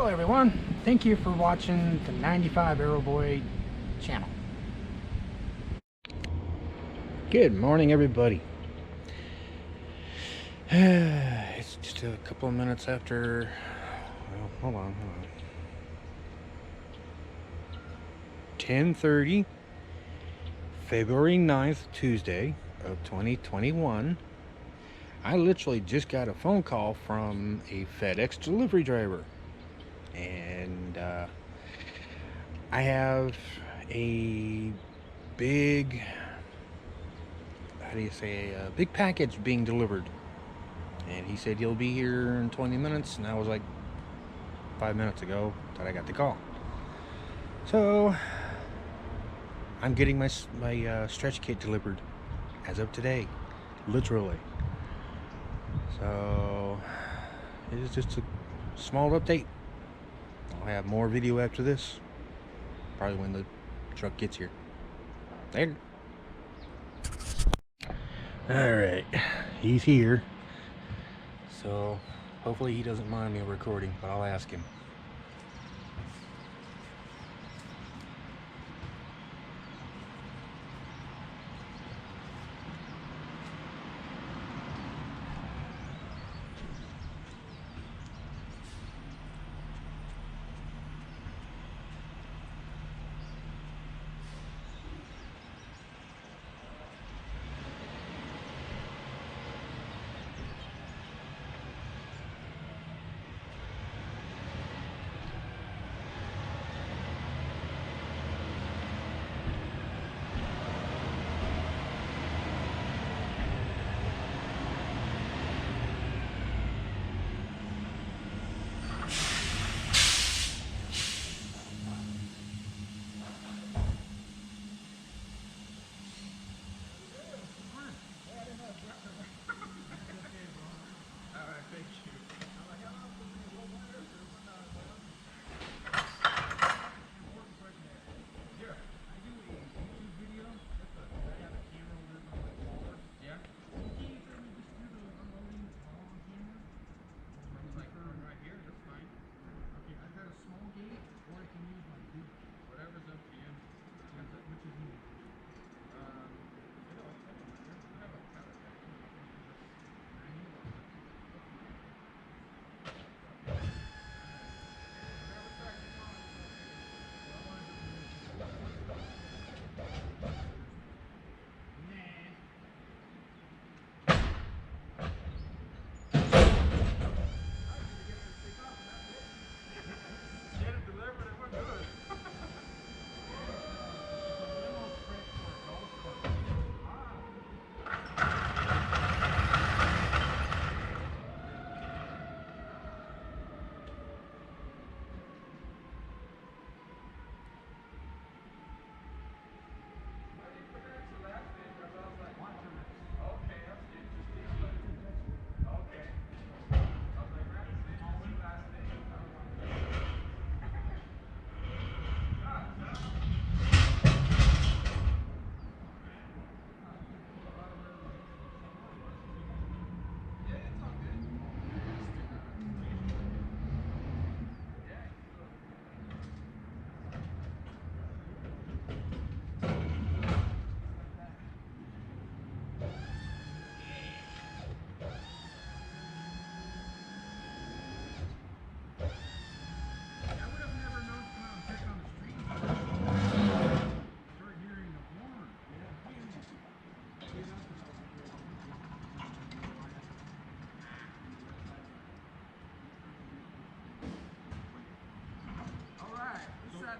Hello everyone, thank you for watching the 95 Arrow Boy channel. Good morning everybody. It's just a couple of minutes after, well, hold on. 10:30, February 9th, Tuesday of 2021. I literally just got a phone call from a FedEx delivery driver. And I have a big, a big package being delivered. And he said he'll be here in 20 minutes. And that was like 5 minutes ago that I got the call. So I'm getting my stretch kit delivered as of today, literally. So it is just a small update. I'll have more video after this, probably when the truck gets here. Later. Alright, he's here. So hopefully he doesn't mind me recording, but I'll ask him.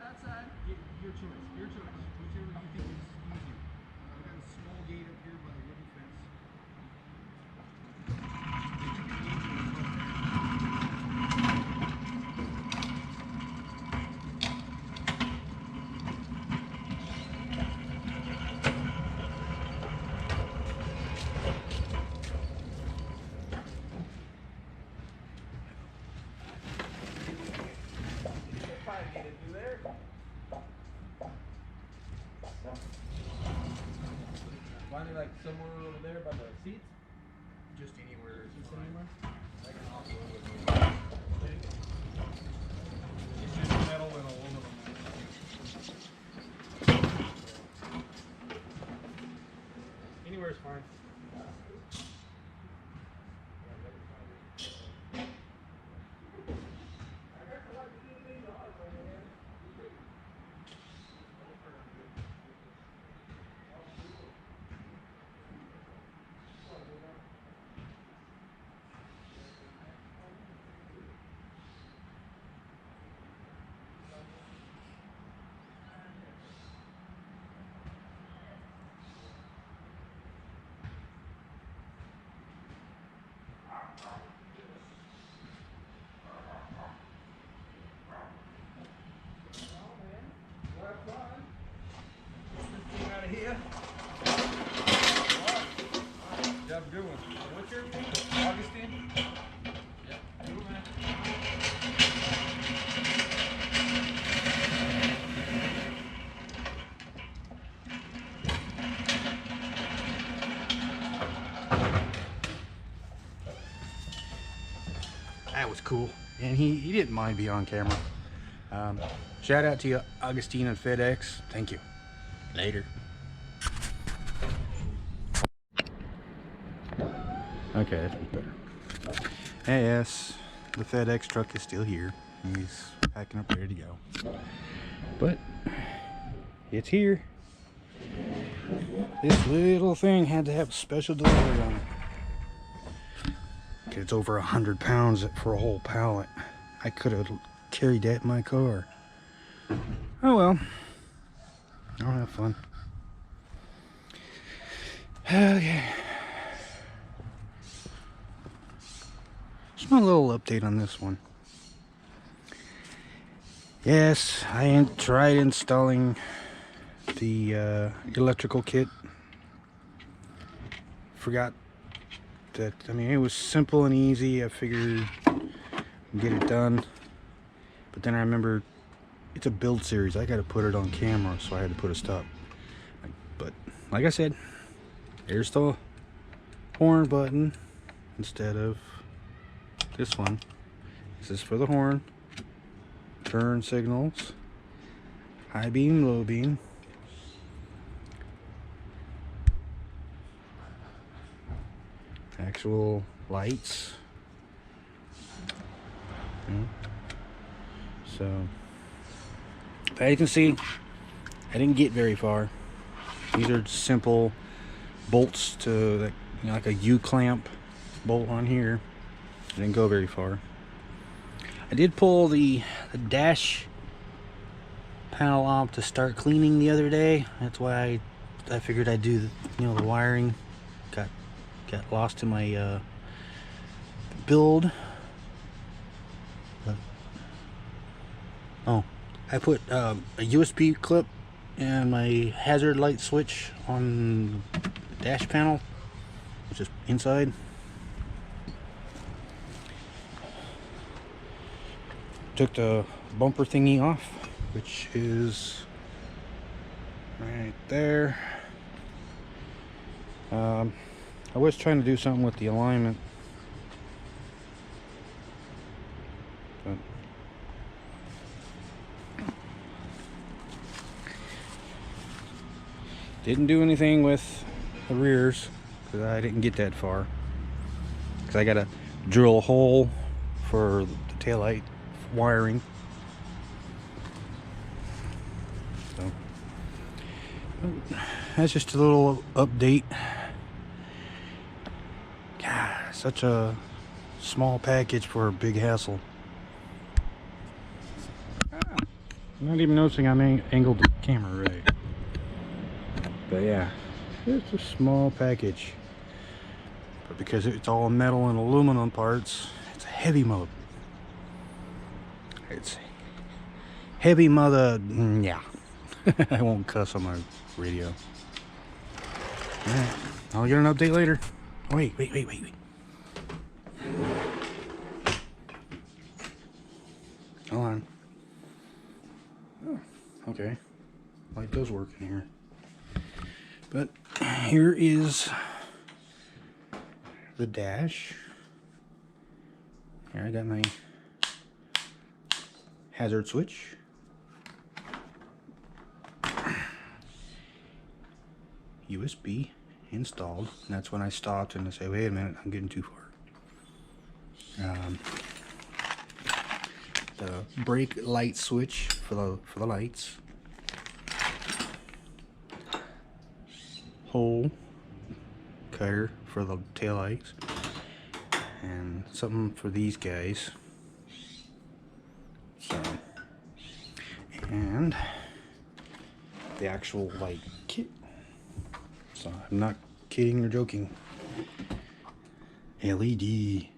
That side? Your choice. Whichever you think is easier. I got a small gate up here by the wooden fence. Finally, like somewhere over there by the seats? Just anywhere. Just anywhere? I can also cool. And he didn't mind being on camera. Shout out to you, Augustine and FedEx. Thank you. Later. Okay, that's better. Hey, yes, the FedEx truck is still here. He's packing up, ready to go. But it's here. This little thing had to have a special delivery on it. It's over 100 pounds for a whole pallet. I could have carried that in my car. Oh well. I'll have fun. Okay. Just a little update on this one. Yes, I tried installing the electrical kit. Forgot that, I mean, it was simple and easy. I figured I'd get it done. But then I remember it's a build series. I got to put it on camera, so I had to put a stop. But like I said, there's the horn button instead of this one. This is for the horn. Turn signals. High beam, low beam. Actual lights. So, as you can see, I didn't get very far. These are simple bolts to, like, you know, like a U-clamp bolt on here. I didn't go very far. I did pull the dash panel off to start cleaning the other day. That's why I figured I'd do, you know, the wiring. Got lost in my build. Oh, I put a USB clip and my hazard light switch on the dash panel, which is inside. Took the bumper thingy off, which is right there. I was trying to do something with the alignment, but didn't do anything with the rears because I didn't get that far. Because I gotta drill a hole for the taillight wiring. So that's just a little update. God, such a small package for a big hassle. I'm not even noticing I'm angled the camera right. But yeah, it's a small package. But because it's all metal and aluminum parts, it's a heavy mode. It's heavy mother, yeah. I won't cuss on my radio. Alright, I'll get an update later. Oh, wait. Hold on. Oh, okay. Light does work in here. But here is the dash. Here I got my hazard switch. USB installed. And that's when I stopped and I say, wait a minute, I'm getting too far. The brake light switch for the lights. Hole cutter for the tail lights, and something for these guys. So, and the actual light kit. So I'm not kidding or joking. LED,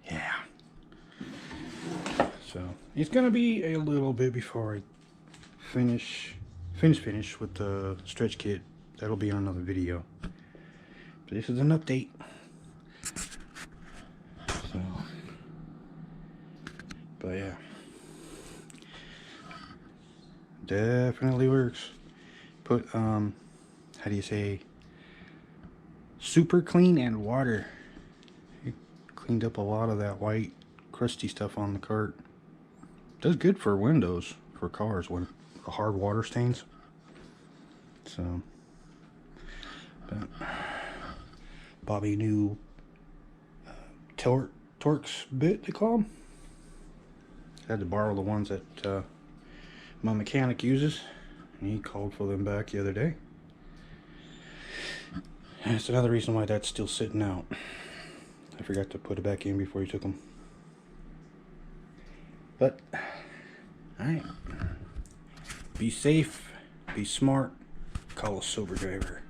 yeah. So it's gonna be a little bit before I finish with the stretch kit. That'll be on another video. But this is an update. So, but yeah, definitely works. Put how do you say? Super clean and water. It cleaned up a lot of that white crusty stuff on the cart. Does good for windows for cars when the hard water stains. So, but Bobby new Torx bit, they call them. Had to borrow the ones that my mechanic uses, and he called for them back the other day. And it's another reason why that's still sitting out. I forgot to put it back in before he took them. But, alright. Be safe, be smart, call a sober driver.